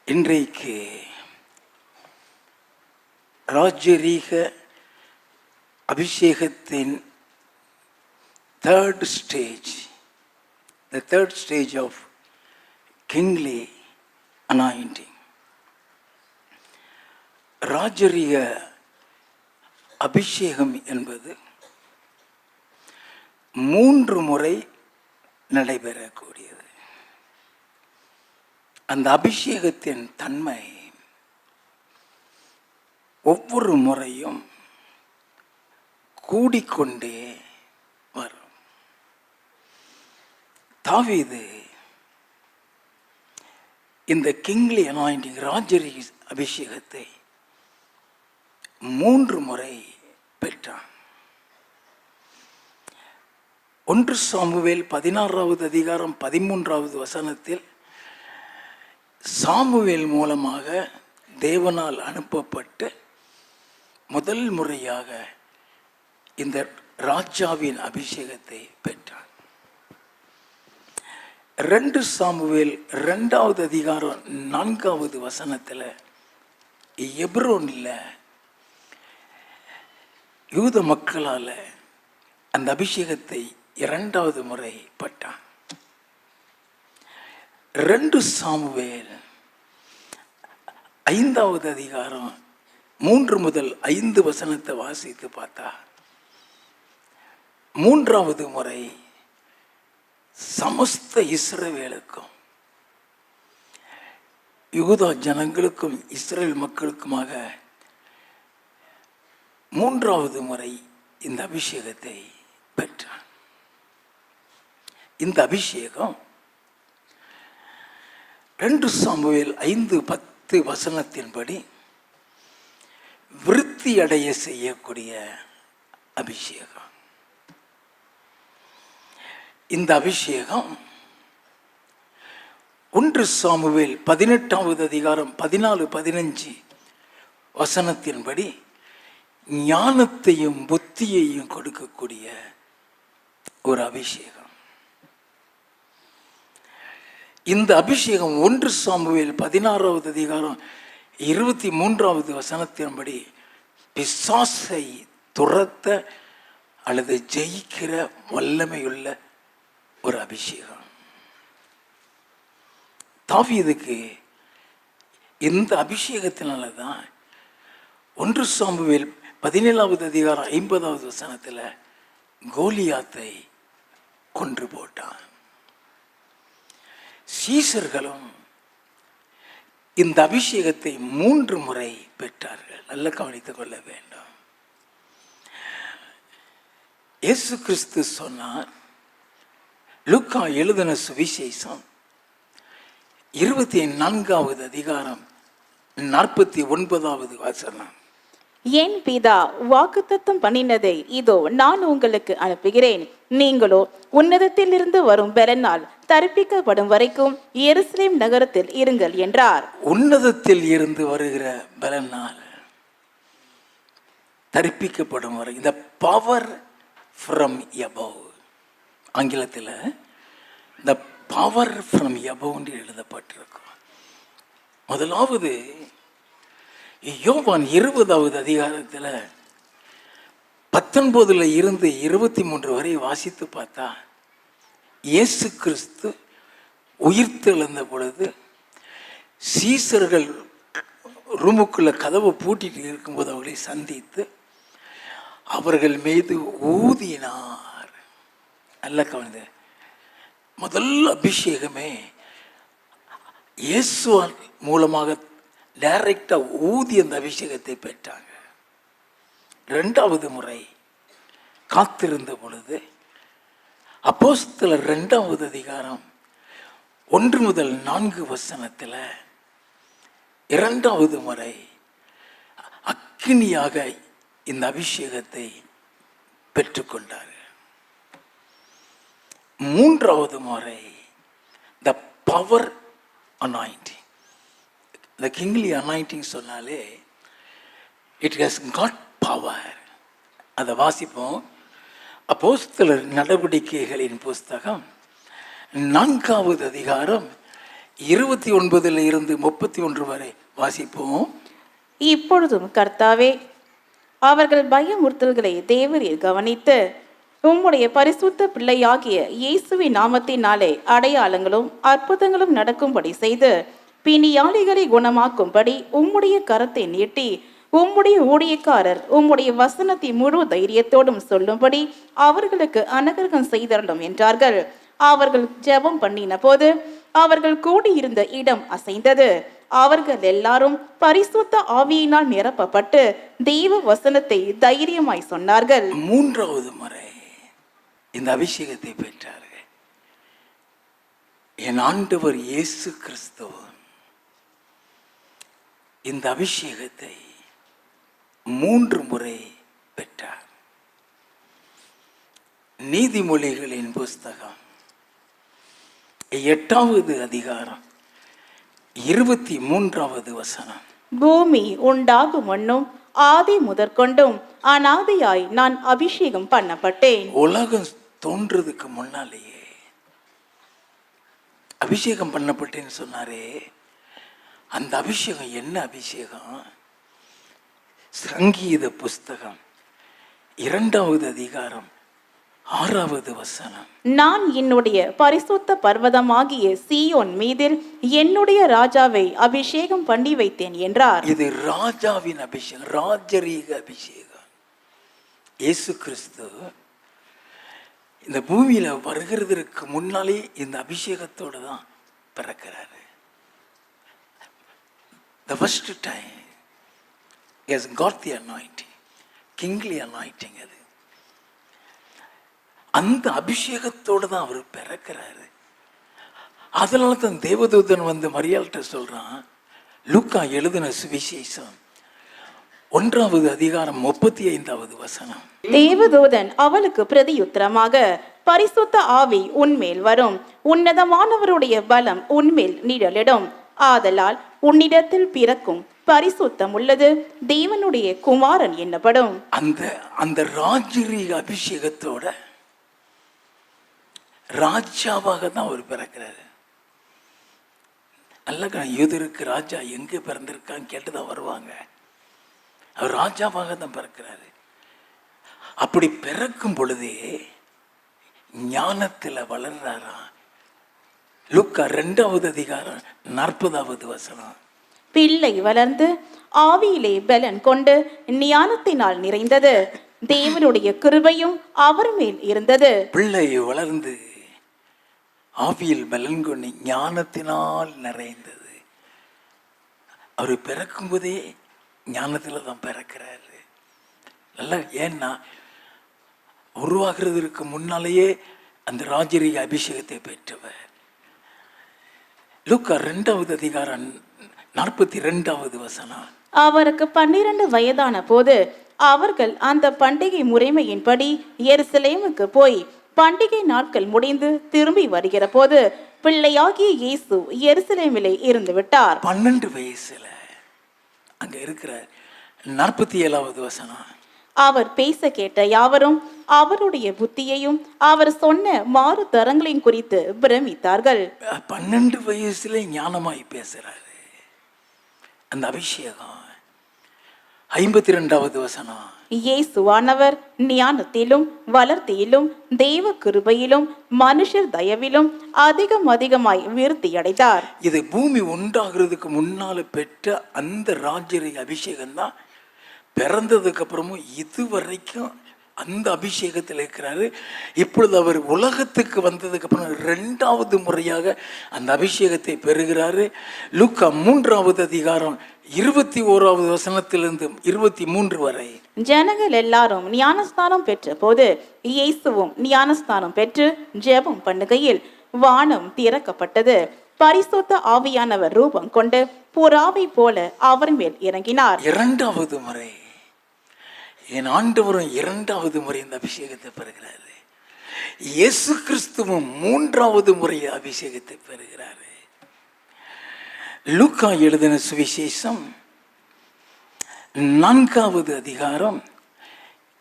இன்றைக்கு ராஜரீக அபிஷேகத்தின் third stage of kingly anointing. ராஜரீக அபிஷேகம் என்பது 3 முறை நடைபெறக்கூடியது. அந்த அபிஷேகத்தின் தன்மை ஒவ்வொரு முறையும் கூடிக்கொண்டே வரும். தாவீது இந்த கிங்லி அனாயிண்டிங் ராஜரீக அபிஷேகத்தை 3 முறை பெற்றான். 1 சாமுவேல் 16வது அதிகாரம் 13வது வசனத்தில் சாமுவேல் மூலமாக தேவனால் அனுப்பப்பட்டு முதல் முறையாக இந்த ராஜாவின் அபிஷேகத்தை பெற்றான். 2 சாமுவேல் 2வது அதிகாரம் 4வது வசனத்தில் எப்ரோனில் யூத மக்களால் அந்த அபிஷேகத்தை 2வது முறை பெற்றான். 2 சாமுவேல் 5வது அதிகாரம் 3 முதல் 5 வசனத்தை வாசித்து பார்த்தா 3வது முறை சமஸ்த இஸ்ரவேலுக்கும் யூதா ஜனங்களுக்கும் இஸ்ரேல் மக்களுக்குமாக 3வது முறை இந்த அபிஷேகத்தை பெற்றான். இந்த அபிஷேகம் 2 சாமுவேல் 5:10 வசனத்தின்படி விருத்தி அடைய செய்யக்கூடிய அபிஷேகம். இந்த அபிஷேகம் 1 சாமுவேல் 18வது அதிகாரம் 14-15 வசனத்தின்படி ஞானத்தையும் புத்தியையும் கொடுக்கக்கூடிய ஒரு அபிஷேகம். இந்த அபிஷேகம் 1 சாமுவேல் 16வது அதிகாரம் 23வது வசனத்தின்படி பிசாசை துரத்த அல்லது ஜெயிக்கிற வல்லமையுள்ள ஒரு அபிஷேகம். தாவீதுக்கு இந்த அபிஷேகத்தினால தான் 1 சாமுவேல் 17வது அதிகாரம் 50வது வசனத்தில் கோலியாத்தை கொன்று போட்டான். சீஷர்களும் இந்த அபிஷேகத்தை 3 முறை பெற்றார்கள். நல்ல கவனித்துக் கொள்ள வேண்டும். இயேசு கிறிஸ்து சொன்னார், லூக்கா எழுதின சுவிசேஷம் 24வது அதிகாரம் 49வது வசனம், என் பிதா வாக்குத்தத்தம் பண்ணினதை இதோ நான் உங்களுக்கு அனுப்புகிறேன். நீங்களோ உன்னதத்தில் இருந்து வரும் பெலனால் தரிப்பிக்கப்படும் வரைக்கும் எருசலேம் நகரத்தில் இருங்கள் என்றார். உன்னதத்தில் இருந்து வருகிற பெலனால் தரிப்பிக்கப்படும் வரை, இந்த பவர் ஃப்ரம் எபவ், ஆங்கிலத்தில் இந்த பவர் ஃப்ரம் எபவ் என்று எழுதப்பட்டிருக்கும். முதலாவது யோவான் 20வது அதிகாரத்தில் 19 இருந்து 23 வரை வாசித்து பார்த்தா இயேசு கிறிஸ்து உயிர்த்தெழுந்த பொழுது சீசர்கள் ரூமுக்குள்ள கதவை பூட்டிட்டு இருக்கும்போது அவர்களை சந்தித்து அவர்கள் மீது ஊதினார். நல்ல கவனித, முதல் அபிஷேகமே இயேசுவான் மூலமாக டைரக்டா ஊதி அந்த அபிஷேகத்தை பெற்றாங்க. 2வது முறை காத்திருந்த பொழுது அப்போஸ்தலர் 2வது அதிகாரம் 1 முதல் 4 வசனத்தில் 2வது முறை அக்கினியாக இந்த அபிஷேகத்தை பெற்றுக்கொண்டார்கள். 3வது முறை த பவர் அனாயிண்டிங். இந்த கிங்லி அனாயிண்டிங் சொன்னாலே இட் ஹஸ் காட் பவர். அதை வாசிப்போம். அப்போஸ்தலர் நடவடிக்கைகளின் புஸ்தகம் 4வது அதிகாரம் 29 இருந்து 31 வரை வாசிப்போம். இப்பொழுதும் கர்த்தாவே, அவர்கள் பயமுறுத்தல்களை தேவரீர் கவனித்து உம்முடைய பரிசுத்த பிள்ளையாகிய இயேசுவின் நாமத்தினாலே அடையாளங்களும் அற்புதங்களும் நடக்கும்படி செய்து பிணியாளிகளை குணமாக்கும்படி உம்முடைய கரத்தை நீட்டி உம்முடைய ஊழியக்காரர் உம்முடைய வசனத்தை முழு தைரியத்தோடும் சொல்லும்படி அவர்களுக்கு அனுகிரகம் செய்தரலும் என்றார்கள். அவர்கள் ஜெபம் பண்ணின போது அவர்கள் கூடியிருந்த இடம் அசைந்தது. அவர்கள் எல்லாரும் பரிசுத்த ஆவியினால் நிரப்பப்பட்டு தெய்வ வசனத்தை தைரியமாய் சொன்னார்கள். 3வது முறை இந்த அபிஷேகத்தை பெற்றார்கள். என் ஆண்டவர் இயேசு கிறிஸ்து இந்த அபிஷேகத்தை 3 முறை பெற்றார். நீதிமொழிகளின் புஸ்தகம் 8வது அதிகாரம் 23வது வசனம். பூமி உண்டாகும் முன்னும் ஆதி முதற்கொண்டும் அனாதியாய் நான் அபிஷேகம் பண்ணப்பட்டேன். உலகம் தோன்றதுக்கு முன்னாலேயே அபிஷேகம் பண்ணப்பட்டேன்னு சொன்னாரே, அந்த அபிஷேகம் என்ன அபிஷேகம்? சங்கீத புஸ்தகம் 2வது அதிகாரம் 6வது வசனம். நான் என்னுடைய பரிசுத்த பர்வதமாகிய சீயோன் மீதில் என்னுடைய ராஜாவை அபிஷேகம் பண்ணி வைத்தேன் என்றார். இது ராஜாவின் அபிஷேகம், ராஜரீக அபிஷேகம். இயேசு கிறிஸ்து இந்த பூமியில வருகிறதற்கு முன்னாலே இந்த அபிஷேகத்தோடு தான் பிறக்கிறாரு. The first time he has got the anointing, kingly anointing. அது அந்த அபிஷேகத்தோடு தான் அவர் பிறக்கிறாரு. அதனால தான் தேவதூதன் வந்து மரியாள்கிட்ட சொல்றான், லூக்கா எழுதின சுவிசேஷம் 1வது அதிகாரம் 35வது வசனம். தேவதூதன் அவளுக்கு பிரதியுத்தரமாக, பரிசுத்த ஆவி உன்மேல் வரும், உன்னதமானவருடைய பலம் உன்மேல் நிழலிடும், ஆதலால் உன்னிடத்தில் பிறக்கும் பரிசுத்தம் உள்ளது தேவனுடைய குமாரன் என்னப்படும். அந்த ராஜரீக அபிஷேகத்தோட ராஜாவாக தான் அவர் பிறக்கிறாரு. நல்ல யூதருக்கு ராஜா எங்க பிறந்திருக்கான்னு கேட்டுதான் வருவாங்க. அவர் ராஜாவாக தான் பிறக்கிறாரு. அப்படி பிறக்கும் பொழுதே ஞானத்துல வளர்றாரா. லூக்கா 2வது அதிகாரம் 40வது வசனம். பிள்ளை வளர்ந்து ஆவியிலே பலன் கொண்டு ஞானத்தினால் நிறைந்தது, தேவனுடைய கிருபையும் அவர் மேல் இருந்தது. பிள்ளை வளர்ந்து ஆவியில் பலன் கொண்டு ஞானத்தினால் நிறைந்தது. அவர் பிறக்கும் போதே ஞானத்துல தான் பிறக்கிறாரு. நல்லா, ஏன்னா உருவாகிறதுக்கு முன்னாலேயே அந்த ராஜரீக அபிஷேகத்தை பெற்றவர். லூக்கா 2வது அதிகாரம் 42வது வசனம். அவருக்கு 12 வயதான போது அவர்கள் அந்த பண்டிகை முறைமையின்படி எருசலேமுக்கு போய் பண்டிகை நாட்கள் முடிந்து திரும்பி வருகிற போது பிள்ளையாகிய இயேசு எருசலேமிலே இருந்து விட்டார். 12 வயசுல அங்க இருக்கிற 47வது வசனம். அவர் பேச கேட்ட யாவரும் அவருடைய புத்தியையும் அவர் சொன்ன மாறு தரங்களையும் குறித்து பிரமித்தார்கள். 12 வயசுல ஞானமாய் பேசுறாரு. அந்த அபிஷேகம். 52வது வசனம். இயேசுவானவர் ஞானத்திலும் வளர்த்தியிலும் தெய்வ கிருபையிலும் மனுஷர் தயவிலும் அதிகமாய் விருத்தி அடைந்தார். இது பூமி உண்டாகிறதுக்கு முன்னால பெற்ற அந்த ராஜரீக அபிஷேகம் தான். பிறந்ததுக்கு அப்புறமும் இதுவரைக்கும் அந்த அபிஷேகத்தில் இருக்கிறாரு. இப்பொழுது அவர் உலகத்துக்கு வந்ததுக்கு அப்புறம் 2வது முறையாக அந்த அபிஷேகத்தை பெறுகிறாரு. லூக்கா 3வது அதிகாரம் 21வது வசனத்திலிருந்து 23 வரை. ஜனங்கள் எல்லாரும் ஞானஸ்தானம் பெற்ற போது இயேசுவும் ஞானஸ்தானம் பெற்று ஜெபம் பண்ணுகையில் வானம் திறக்கப்பட்டது. பரிசுத்த ஆவியானவர் ரூபம் கொண்டு புறாவை போல அவர் மேல் இறங்கினார். 2வது முறை என் ஆண்டவரும் 2வது முறை இந்த அபிஷேகத்தை பெறுகிறாரு. இயேசு கிறிஸ்துவும் 3வது முறை அபிஷேகத்தை பெறுகிறாரு. லூக்கா எழுதின சுவிசேஷம் 4வது அதிகாரம்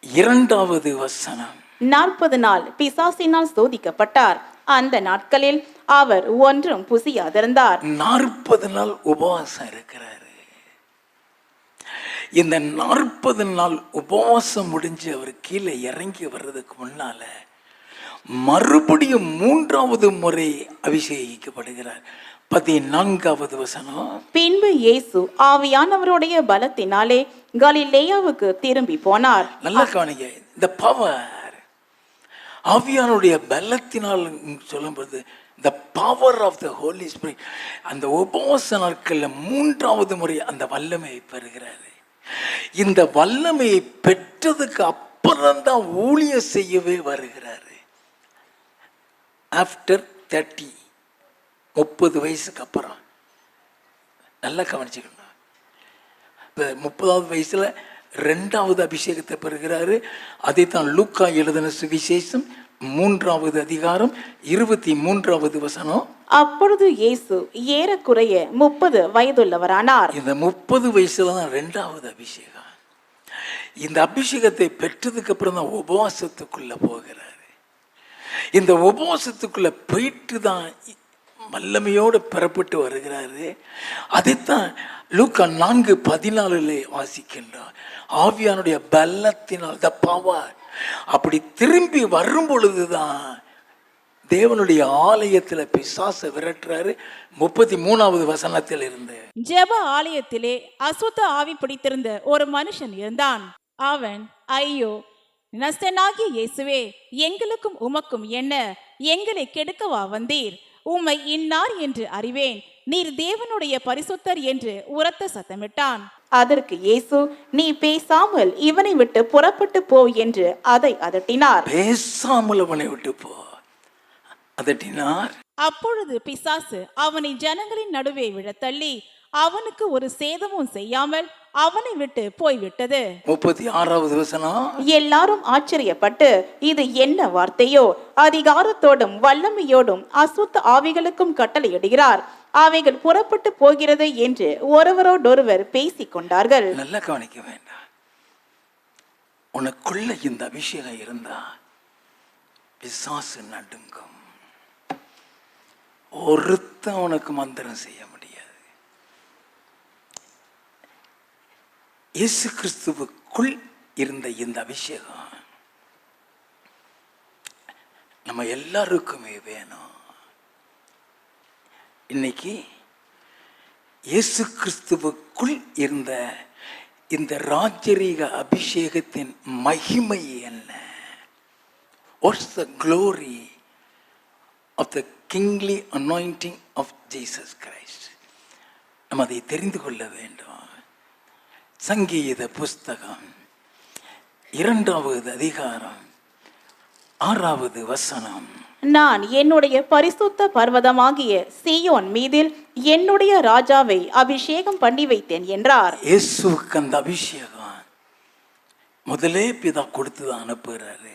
2வது வசனம். 40 நாள் பிசாசினால் சோதிக்கப்பட்டார். அந்த நாட்களில் அவர் ஒன்றும் புசியாதிருந்தார். 40 நாள் உபவாசம் இருக்கிறாரு. இந்த 40 நாள் உபவாசம் முடிஞ்சு அவர் கீழே இறங்கி வர்றதுக்கு முன்னால மறுபடியும் 3வது முறை அபிஷேகிக்கப்படுகிறார். 14வது வசனம். பின்பு இயேசு ஆவியானவருடைய பலத்தினாலே கலிலேயாவுக்கு திரும்பி போனார். நல்லா கவனிங்க, இந்த பவர் ஆவியானுடைய பலத்தினால் சொல்லும்போது the power of the Holy Spirit, அந்த உபவாச நாட்களில் 3வது முறை அந்த வல்லமையை பெறுகிறாரு. இந்த வல்லமையை பெற்றதுக்கு அப்புறம் தான் ஊழியம் செய்யவே வருகிறாரு. ஆஃப்டர் 30 வயசுக்கு அப்புறம். நல்லா கவனிச்சுக்கணும். இப்போ 30வது வயசுல 2வது அபிஷேகத்தை பெறுகிறாரு. அதை தான் லூக்கா எழுதின சுவிசேஷம் 3வது அதிகாரம் 23வது வசனம். அப்பொழுது இயேசு ஏறக்குறைய 30 வயதுள்ளவரானார். இந்த 30 வயசுல தான் 2வது அபிஷேகம். இந்த அபிஷேகத்தை பெற்றதுக்கு அப்புறம் தான் உபவாசத்துக்குள்ள போகிறாரு. இந்த உபவாசத்துக்குள்ள போயிட்டு தான் வல்லமையோடு பெறப்பட்டு வருகிறாரு. அதைத்தான் லூக்கா 4:14 வாசிக்கின்றார். ஆவியானுடைய பலத்தினால் த பவர். அப்படி திரும்பி வரும் பொழுதுதான் தேவனுடைய ஆலயத்தில் பிசாசை விரட்டுறாரு. 33வது வசனத்தில் இருந்து. ஜெப ஆலயத்திலே அசுத்த ஆவி பிடித்திருந்த ஒரு மனுஷன் இருந்தான். அவன், ஐயோ நஸ்தனாகிய இயேசுவே, எங்களுக்கும் உமக்கும் என்ன? எங்களை கெடுக்கவா வந்தீர்? உம்மை இன்னார் என்று அறிவேன், நீர் தேவனுடைய பரிசுத்தர் என்று உரத்த சத்தமிட்டான். அதற்கு இயேசு, நீ பேசாமல் இவனை விட்டு புறப்பட்டு போ என்று அதை அதட்டினார். பேசாமல் அவனை விட்டு போ அதட்டினார். அப்பொழுது பிசாசு அவனை ஜனங்களின் நடுவே விழத்தள்ளி அவனுக்கு ஒரு சேதமும் செய்யாமல் அவனை விட்டு போய்விட்டது. 36வது வசனம். எல்லாரும் ஆச்சரியப்பட்டு, இது என்ன வார்த்தையோ? அதிகாரத்தோடும் வல்லமையோடும் அசுத்த ஆவிகளுக்கும் கட்டளையிடுகிறார், அவைகள் புறப்பட்டு போகிறது என்று ஒருவரோடொருவர் பேசிக் கொண்டார்கள். நல்லா கவனிக்க வேண்டாம். உனக்குள்ள இந்த அபிஷேகம் இருந்தா பிசாசு நடுங்கும். ஒருத்தன் உனக்கு மந்திரம் செய்ய முடியாது. இயேசு கிறிஸ்துவுக்குள் இருந்த இந்த அபிஷேகம் நம்ம எல்லாருக்குமே வேணும். இன்னைக்கு இயேசு கிறிஸ்துவுக்குள் இருந்த இந்த ராஜரீக அபிஷேகத்தின் மகிமை என்ன? What's the glory of the kingly anointing of Jesus Christ? நம்ம அதை தெரிந்து கொள்ள வேண்டும். சங்கீத புஸ்தகம் 2வது அதிகாரம் 6வது வசனம். நான் என்னுடைய பரிசுத்த பர்வதமாகிய சீயோன் மீதில் என்னுடைய ராஜாவை அபிஷேகம் பண்ணி வைத்தேன் என்றார். இயேசுவுக்கு அந்த அபிஷேகம் முதலே பிதா கொடுத்துதான் அனுப்புகிறாரு.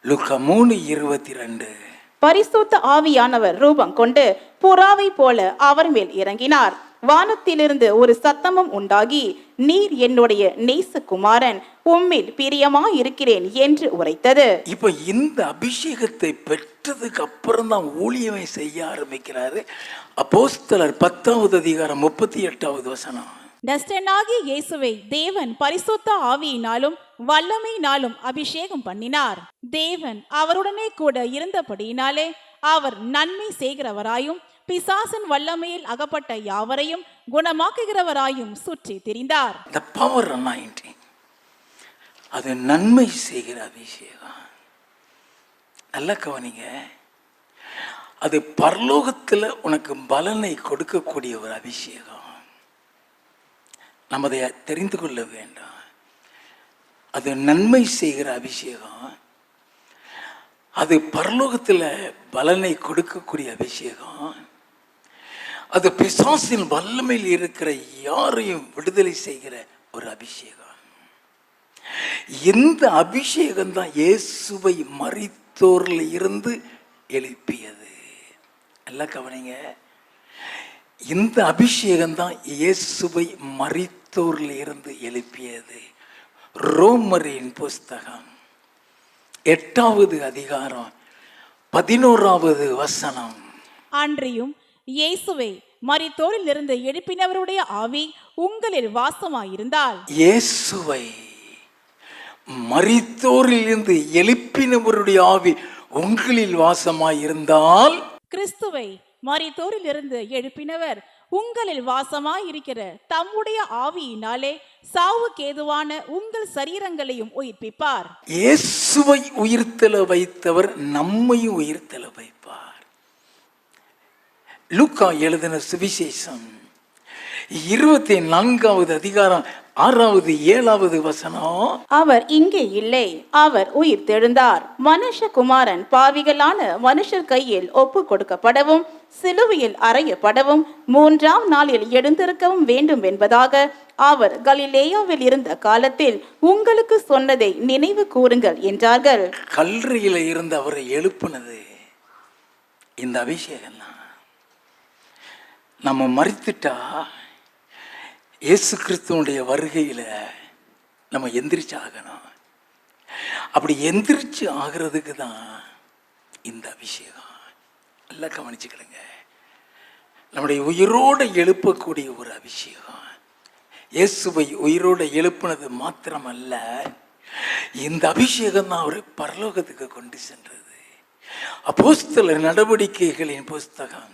லூக்கா 3:22. பரிசுத்த ஆவியானவர் ரூபம் கொண்டு புறாவை போல அவர் மேல் இறங்கினார். வானத்திலிருந்து ஒரு சத்தமும் உண்டாகி, நீர் என்னுடைய நேசகுமாரன், உம்மில் பிரியமாயிருக்கிறேன் என்று உரைத்தது. இப்ப இந்த அபிஷேகத்தை பெற்றதுக்கு அப்புறம் தான் ஊழியமை செய்ய ஆரம்பிக்கிறாரு. அப்போஸ்தலர் 10வது அதிகாரம் 38வது வசனம். நஸ்தனாகிய இயேசுவை தேவன் பரிசுத்த ஆவியினாலும் வல்லமையினாலும் அபிஷேகம் பண்ணினார். தேவன் அவருடனே கூட இருந்தபடியினாலே அவர் நன்மை செய்கிறவராயும் பிசாசின் வல்லமையில் அகப்பட்ட யாவரையும் குணமாக்குகிறவராயும் சுற்றி திரிந்தார். The power anointing, அது நன்மை செய்கிற அபிஷேகம். நல்ல கவனிங்க, அது பரலோகத்தில் உனக்கு பலனை கொடுக்கக்கூடிய ஒரு அபிஷேகம். நம்ம அதை தெரிந்து கொள்ள வேண்டாம். அது நன்மை செய்கிற அபிஷேகம். அது பரலோகத்தில் பலனை கொடுக்கக்கூடிய அபிஷேகம். அது பிசாசின் வல்லமையில் இருக்கிற யாரையும் விடுதலை செய்கிற ஒரு அபிஷேகம். இந்த அபிஷேகம் தான் இயேசுவை மரித்தோரில் இருந்து எழுப்பியது. எல்லாம் கவனிங்க, இந்த அபிஷேகம் தான் இயேசுவை மரித்தோரில் இருந்து எழுப்பியது. ரோமரின் புஸ்தகம் 8வது அதிகாரம் 11வது வசனம். அன்றியும் இயேசுவை மரித்தோரிலிருந்து எழுப்பினவருடைய ஆவி உங்களில் வாசமாயிருந்தால், இயேசுவை மரித்தோரிலிருந்து எழுப்பினவருடைய ஆவி உங்களில் வாசமாயிருந்தால், கிறிஸ்துவை மரித்தோரிலிருந்து எழுப்பினவர் உங்களில் வாசமாயிருக்கிற தம்முடைய ஆவியினாலே சாவுக்கேதுவான உங்கள் சரீரங்களையும் உயிர்ப்பிப்பார். இயேசுவை உயிர்த்தெழ வைத்தவர் நம்மையும் உயிர்த்தெழ வைப்பார். லூக்கா எழுதின சுவிசேஷம் 24வது அதிகாரம் 6வது 7வது வசனம். அவர் இங்கே இல்லை, அவர் உயிர்த்தெழுந்தார். மனுஷகுமாரன் பாவிகளான மனுஷர் கையில் ஒப்பு கொடுக்கப்படவும் சிலுவையில் அறையப்படவும் 3ஆம் நாளில் எழுந்திருக்கவும் வேண்டும் என்பதாக அவர் கலிலேயாவில் இருந்த காலத்தில் உங்களுக்கு சொன்னதை நினைவு கூறுங்கள் என்றார்கள். கல்லறையில இருந்து அவரை எழுப்புனது இந்த அபிஷேகம் தான். நம்ம மரித்துட்டா இயேசு கிறிஸ்துவனுடைய வருகையில நம்ம எந்திரிச்சு ஆகணும். அப்படி எந்திரிச்சு ஆகிறதுக்கு தான் இந்த அபிஷேகம். நல்லா கவனிச்சுக்கிடுங்க. நம்முடைய உயிரோடு எழுப்பக்கூடிய ஒரு அபிஷேகம். இயேசுவை உயிரோடு எழுப்புனது மாத்திரமல்ல, இந்த அபிஷேகம் தான் அவரை பரலோகத்துக்கு கொண்டு சென்றது. அப்போஸ்தலர் நடவடிக்கைகளின் புஸ்தகம்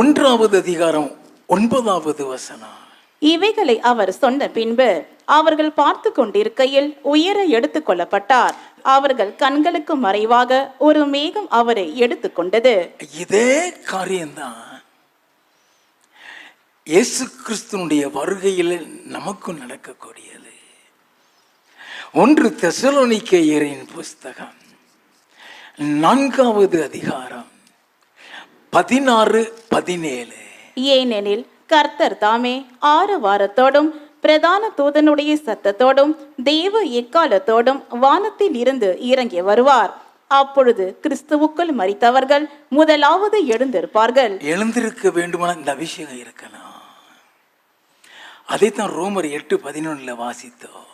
1வது அதிகாரம் 9வது வசனம். இவைகளை அவர் சொன்ன பின்பு அவர்கள் பார்த்து கொண்டிருக்கையில் உயர எடுத்துக் கொள்ளப்பட்டார். அவர்கள் கண்களுக்கு மறைவாக ஒரு மேகம் அவரை எடுத்துக்கொண்டது. இதே காரியம்தான் இயேசு கிறிஸ்துனுடைய வருகையில் நமக்கும் நடக்கக்கூடியது. 1 தெசலோனிக்கேயரின் புஸ்தகம் 4வது அதிகாரம் 16-17. ஏனெனில் கர்த்தர் தாமே ஆரவாரத்தோடும் பிரதான தூதனுடைய சத்தத்தோடும் தேவ எக்காலத்தோடும் வானத்தில் இருந்து இறங்கி வருவார். அப்பொழுது கிறிஸ்துவுக்குள் மரித்தவர்கள் முதலாவது எழுந்திருப்பார்கள். எழுந்திருக்க வேண்டுமான இந்த அபிஷேகம் இருக்கணும். அதைத்தான் ரோமர் 8:11 வாசித்தோம்.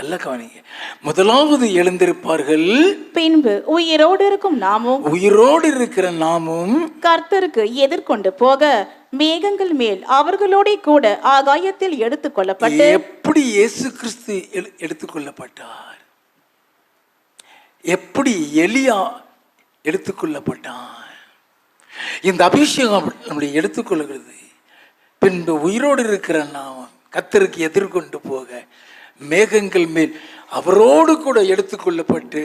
அல்ல கவனிங்க. முதலாவது எழுந்திருப்பார்கள், பின்பு உயிரோடு இருக்கும் நாமும் உயிரோடு இருக்கிற நாமும் கர்த்தருக்கு எதிர்கொண்டு போக மேகங்கள் மேல் அவர்களோட கூட ஆகாயத்தில் எடுத்துக்கொள்ளப்பட்டு. எப்படி இயேசு கிறிஸ்து எடுத்துக்கொள்ளப்பட்டார்? எப்படி எலியா எடுத்துக்கொள்ளப்பட்டார்? இந்த அபிஷேகம் நம்மளை எடுத்துக்கொள்கிறது. பின்பு உயிரோடு இருக்கிற நாம் கர்த்தருக்கு எதிர்கொண்டு போக மேகங்கள் மேல் அவரோடு கூட எடுத்துக்கொள்ளப்பட்டு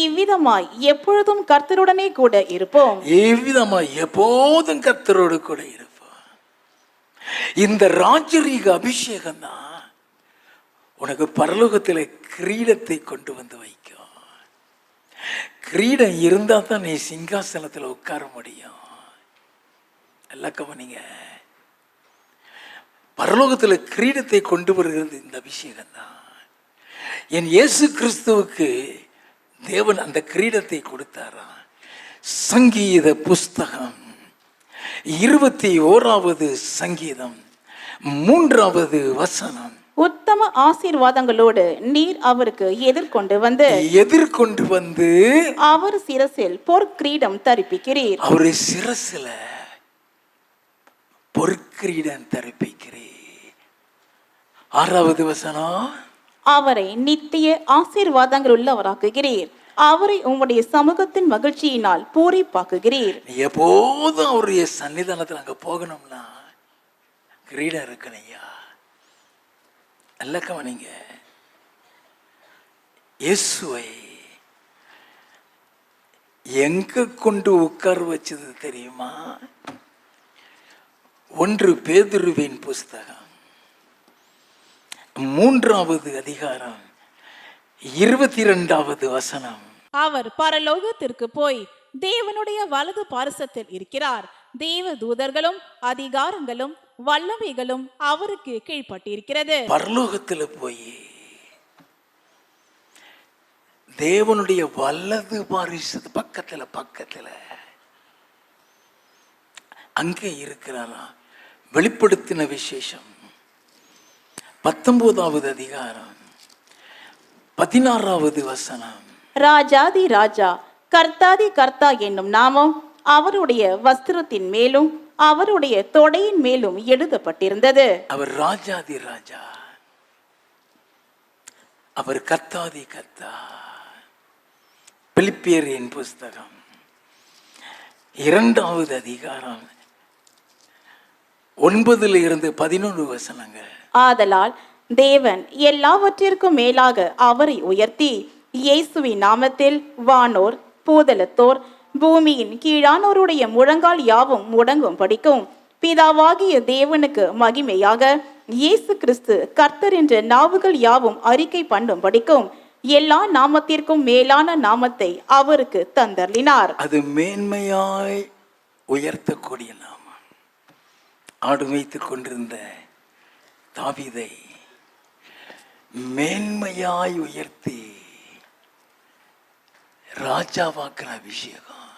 இவ்விதமாய் எப்பொழுதும் கர்த்தருடனே கூட இருப்போம். இவ்விதமாய் எப்போதும் கர்த்தரோடு கூட இருப்போம். இந்த ராஜரீக அபிஷேகம் தான் உனக்கு பரலோகத்தில் கிரீடத்தை கொண்டு வந்து வைக்கும். கிரீடம் இருந்தா தான் நீ சிங்காசனத்தில் உட்கார முடியும். எல்லாம் கவனிங்க. பரலோகத்தில் கிரீடத்தை கொண்டு வருகிறது இந்த அபிஷேகம் தான். என் இயேசு கிறிஸ்துவுக்கு தேவன் அந்த கிரீடத்தை கொடுத்தாரா. சங்கீத புஸ்தகம் 21வது சங்கீதம் 3வது வசனம். உத்தம ஆசீர்வாதங்களோடு நீர் அவருக்கு எதிர்கொண்டு வந்து அவர் சிரசில் பொற்கிரீடம் தரிப்பிக்கிறீர். அவரு சிரசில பொற்கிரீடம் தரிப்பிக்கிறீர். 6வது வசனம். அவரை நித்திய ஆசீர்வாதங்கள் உள்ளவராக்குகிறீர். அவரை உம்முடைய சமூகத்தின் மகிழ்ச்சியினால் பூரிப்பாக்குகிறீர். எப்போதும் அவருடைய சன்னிதானத்தில் அங்க போகணும்னா கிரீடம் இருக்கணையா. நல்ல கவனிங்க. இயேசுவை எங்க கொண்டு உட்கார வச்சது தெரியுமா? 1 பேதுருவின் புஸ்தகம் 3வது அதிகாரம் 22வது வசனம். அவர் பரலோகத்திற்கு போய் தேவனுடைய வலது பாரிசத்தில் இருக்கிறார். தேவ தூதர்களும் அதிகாரங்களும் வல்லமைகளும் அவருக்கு கீழ்ப்பட்டிருக்கிறது. பரலோகத்தில் போய் தேவனுடைய வலது பாரிசத்து பக்கத்துல அங்கே இருக்கிறாரா. வெளிப்படுத்தின விசேஷம் 19வது அதிகாரம் 16வது வசனம். ராஜாதி ராஜா கர்த்தாதி கர்த்தா என்னும் நாமம் அவருடைய வஸ்திரத்தின் மேலும் அவருடைய தொடையின் மேலும் எழுதப்பட்டிருந்தது. அவர் ராஜாதி ராஜா, அவர் கர்த்தாதி கர்த்தா. பிலிப்பியரின் புஸ்தகம் 2வது அதிகாரம் 9-11 வசனங்கள். ஆதலால் தேவன் எல்லாவற்றிற்கும் மேலாக அவரை உயர்த்தி இயேசுவின் நாமத்தில் வானோர் பூதலத்தோர் பூமியின் கீழானோருடைய முழங்கால் யாவும் முடங்கும் படிக்கும் பிதாவாகிய தேவனுக்கு மகிமையாக இயேசு கிறிஸ்து கர்த்தர் என்ற நாவுகள் யாவும் அறிக்கை பண்ணும் படிக்கும் எல்லா நாமத்திற்கும் மேலான நாமத்தை அவருக்கு தந்தருளினார். அது மேன்மையாய் உயர்த்தக்கூடிய நாமம். ஆடு மேய்த்துக் கொண்டிருந்த தாவீதை மேன்மையாய் உயர்த்தி ராஜாவாக்குற அபிஷேகம்.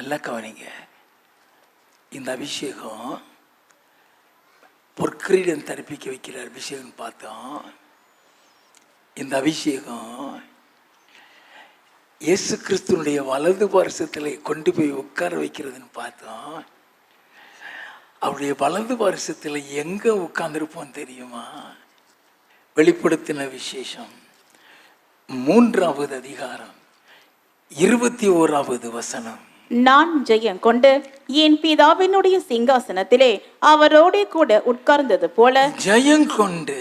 எல்லாம் கவனிங்க. இந்த அபிஷேகம் பொற்கிரீடம் தரிப்பிக்க வைக்கிற அபிஷேகம் பார்த்தோம். இந்த அபிஷேகம் இயேசு கிறிஸ்துனுடைய வலது பார்சத்தில் கொண்டு போய் உட்கார வைக்கிறதுன்னு பார்த்தோம். அவருடைய வலது பார்சத்தில் எங்க உட்கார்ந்துருப்போம் தெரியுமா? வெளிப்படுத்தின விசேஷம் 3வது அதிகாரம் 21வது வசனம். நான் ஜெயம் கொண்டு என் பிதாவினுடைய சிங்காசனத்திலே அவரோட கூட உட்கார்ந்தது போல. ஜெயம் கொண்டு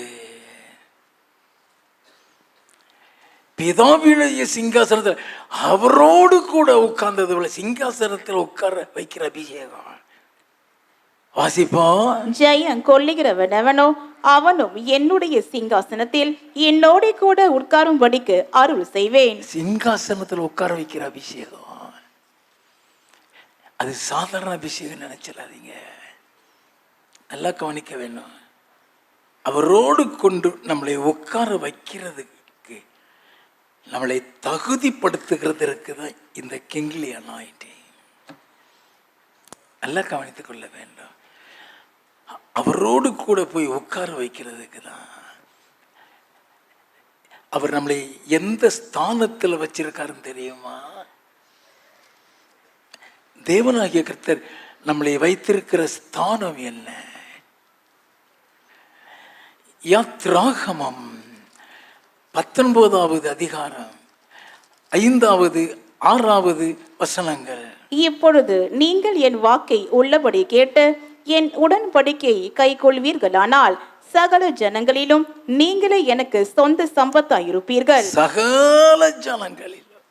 பிதாவினுடைய சிங்காசனத்தில் அவரோடு கூட உட்கார்ந்தது போல. சிங்காசனத்தில் உட்கார வைக்கிற அபிஷேகம். வாசிப்போம். ஜெயம் கொள்ளுகிறவன் எவனோ அவனும் என்னுடைய சிங்காசனத்தில் என்னோட கூட உட்காரும்படிக்கு அருள் செய்வேன். சிங்காசனத்தில் உட்கார வைக்கிற அபிஷேகம் அது சாதாரண அபிஷேகம் நினைச்சிடாதீங்க. நல்லா கவனிக்க வேணும். அவரோடு கொண்டு நம்மளை உட்கார வைக்கிறதுக்கு, நம்மளை தகுதிப்படுத்துகிறதுக்கு தான் இந்த கிங்லி அனாயிண்டிங். நல்லா கவனித்துக் கொள்ள வேண்டும். அவரோடு கூட போய் உட்கார வைக்கிறதுக்கு தான். அவர் நம்மளை எந்த ஸ்தானத்தில் வச்சிருக்காருன்னு தெரியுமா? தேவனாகிய கர்த்தர் நம்மளை வைத்திருக்கிற ஸ்தானம் என்ன? யாத்ராகமம் 19வது அதிகாரம் 5வது 6வது வசனங்கள். இப்பொழுது நீங்கள் என் வாக்கை உள்ளபடி கேட்டு என் உடன்படிக்கையை கைக்கொள்வீர்களானால் சகல ஜனங்களிலும் நீங்களே எனக்கு சொந்த சம்பத்தாயிருப்பீர்கள். சகல ஜனங்களிலும்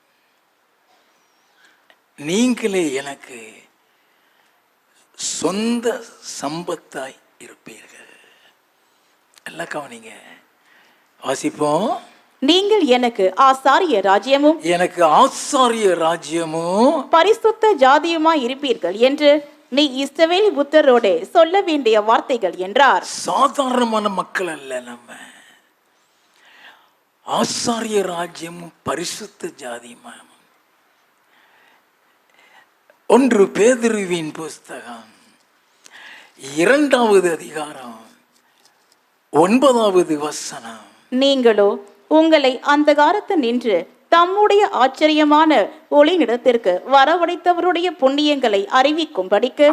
நீங்களே எனக்கு சொந்த சம்பத்தாய் இருப்பீர்கள். எல்லாம் கவனிங்க. வாசிப்போம். நீங்கள் எனக்கு ஆசாரிய ராஜ்யமும் எனக்கு ஆசாரிய ராஜ்யமும் பரிசுத்த ஜாதியுமாய் இருப்பீர்கள் என்று நீ இஸ்ரவேல் புத்தரோட சொல்ல வேண்டிய வார்த்தைகள் என்றார். சாதாரணமான மக்கள் அல்ல. நம்ம ஆசாரிய ராஜ்யமும் பரிசுத்த ஜாதியுமா. 1 பேதுருவின் புஸ்தகம் 2வது அதிகாரம் 9வது வசனம். நீங்களோ உங்களை அந்தகாரத்து நின்று தம்முடைய ஆச்சரியமான ஒளியிடத்திற்கு வரவழைத்தவருடைய புண்ணியங்களை அறிவிக்கும்படிக்கு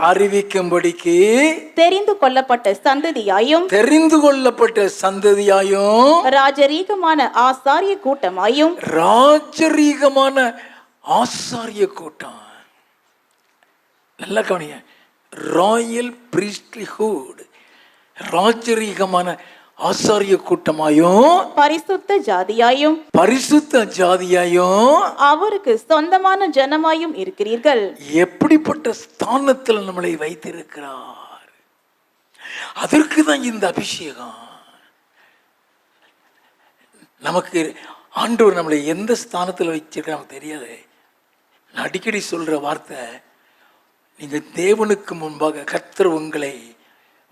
தெரிந்து கொள்ளப்பட்ட சந்ததியாயும் ராஜரீகமான ஆசாரிய கூட்டம். நல்லா கவனிங்க. ராயல் பிரீஸ்ட்லிஹுட், ராஜரீகமான ஆசாரிய கூட்டமாயும் பரிசுத்த ஜாதியாயும் அவருக்கு சொந்தமான ஜனமாயும் இருக்கிறீர்கள். எப்படிப்பட்ட ஸ்தானத்தில் நம்மளை வைத்திருக்கிறார்! அதற்கு தான் இந்த அபிஷேகம். நமக்கு ஆண்டவர் நம்மளை எந்த ஸ்தானத்தில் வச்சிருக்க நமக்கு தெரியாது. நான் அடிக்கடி சொல்ற வார்த்தை, நீங்க தேவனுக்கு முன்பாக கர்த்தர் உங்களை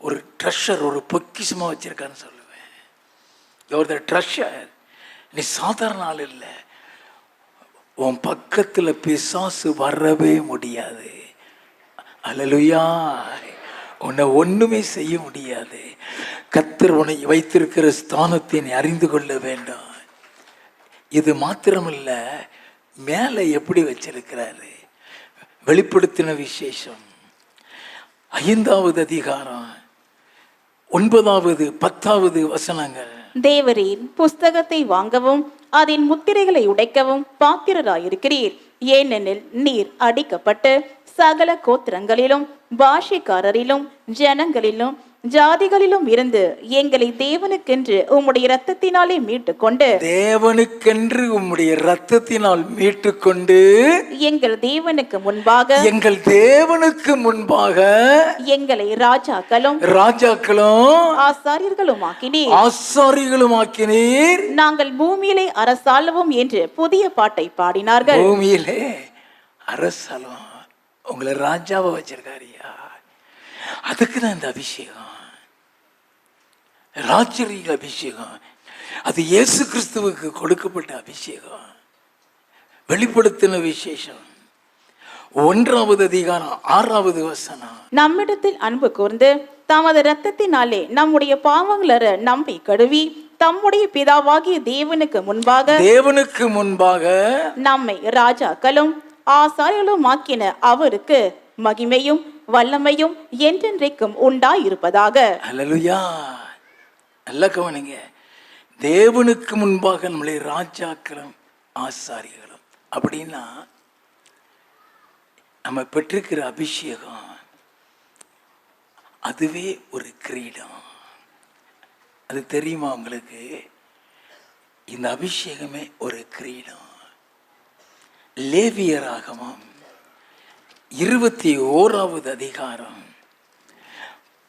ஒரு ட்ரெஷர், ஒரு பொக்கிஷமா வச்சிருக்கான்னு சொல்லுவேன். Your the treasure. நீ சாதாரண ஆள் இல்லை. உன் பக்கத்துல பிசாசு வரவே முடியாது. அல்லேலூயா. உன்னை ஒண்ணுமே செய்ய முடியாது. கர்த்தர் உன்னை வைத்திருக்கிற ஸ்தானத்தை நீ அறிந்து கொள்ள வேண்டும். இது மாத்திரமல்ல, மேலே எப்படி வச்சிருக்கிறாரு? வெளிப்படுத்தின விசேஷம் 5வது அதிகாரம் 9வது 10வது வசனங்கள். தேவரீர் புஸ்தகத்தை வாங்கவும் அதன் முத்திரைகளை உடைக்கவும் பாத்திரராயிருக்கிறீர். ஏனெனில் நீர் அடிக்கப்பட்டு சகல கோத்திரங்களிலும் பாஷைக்காரரிலும் ஜனங்களிலும் ஜாதிகளிலும் இருந்து எங்களை தேவனுக்கென்று உம்முடைய இரத்தத்தினாலே மீட்டுக்கொண்டு தேவனுக்கென்று உம்முடைய இரத்தத்தினால் மீட்டுக்கொண்டு எங்கள் தேவனுக்கு முன்பாக எங்களை ராஜாக்களும் ஆசாரியர்களுமாக்கினீர். நாங்கள் பூமியிலே அரசாளவும் என்று புதிய பாட்டை பாடினார்கள். பூமியிலே அரசாளம், உங்களை ராஜாவை வச்சிருக்காரியா? அதுக்கு தான் இந்த அபிஷேகம், ராஜரீக அபிஷேகம். அது இயேசு கிறிஸ்துவுக்கு கொடுக்கப்பட்ட அபிஷேகம். வெளிப்படுத்தின விசேஷம் 1வது அதிகாரம் 6வது வசனம். நம்மிடத்தில் அன்பு கூர்ந்து தமது இரத்தத்தினாலே நம்முடைய பாவங்களற நம்மை கழுவி தம்முடைய பிதாவாகிய தேவனுக்கு முன்பாக நம்மை ராஜாக்களும் ஆசாரியர்களும் ஆக்கின அவருக்கு மகிமையும் வல்லமையும் என்றென்றைக்கும் உண்டாயிருப்பதாக. அல்லேலூயா. நல்ல கவனிங்க. தேவனுக்கு முன்பாக நம்மளை ராஜாக்களும் ஆசாரியர்களும் அப்படின்னா நம்ம பெற்றிருக்கிற அபிஷேகம் அதுவே ஒரு கிரீடம். அது தெரியுமா உங்களுக்கு? இந்த அபிஷேகமே ஒரு கிரீடம். லேவியராகமம் 21வது அதிகாரம்